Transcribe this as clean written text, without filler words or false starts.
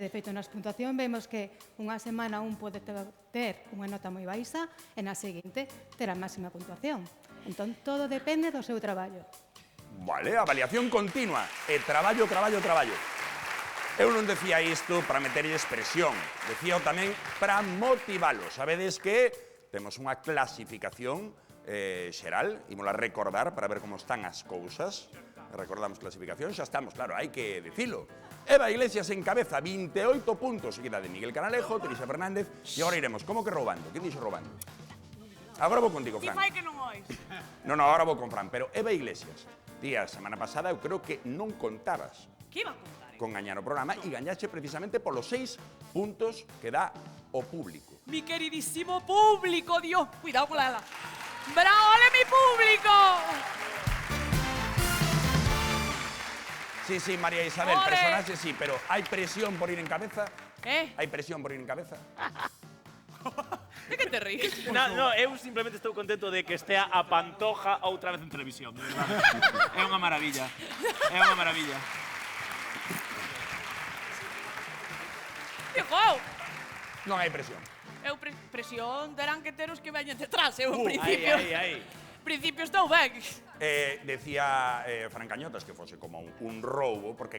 De feito, na puntuación vemos que unha semana un pode ter unha nota moi baixa e na seguinte ter a máxima puntuación. Entón, todo depende do seu traballo. Vale, avaliación continua. E traballo, traballo, traballo. Eu non decía isto para meterlles presión. Decíao tamén para motivalos. Sabedes que temos unha clasificación xeral, ímola recordar para ver como están as cousas. Recordamos clasificación, xa estamos, claro, hai que dicilo. Eva Iglesias encabeza 28 puntos, seguida de Miguel Canalejo, Teresa Fernández, e agora iremos, como que roubando? Quen dixo roubando? Agora vou contigo, Fran. Ti fai que non ois. Non, agora vou con Fran, pero Eva Iglesias, ti a semana pasada eu creo que non contabas Que iba a contar? con gañar o programa e gañache precisamente polos 6 puntos que dá o público. Mi queridísimo público, Dios, cuidado con la... ¡Bravo, ole mi público! Sí, María Isabel, ¡Ole! personaxe sí, pero hai presión por ir en cabeza? Hai presión por ir en cabeza? De que te ríes? No, eu simplemente estou contento de que estea a Pantoja outra vez en televisión, de verdade. É unha maravilla. É unha maravilla. Dijo, Non hai presión. eu presión terán que ter os que veñen detrás, eu en principio. Ai. Principio estou ben. Decía Fran Cañotas que fose como un roubo, porque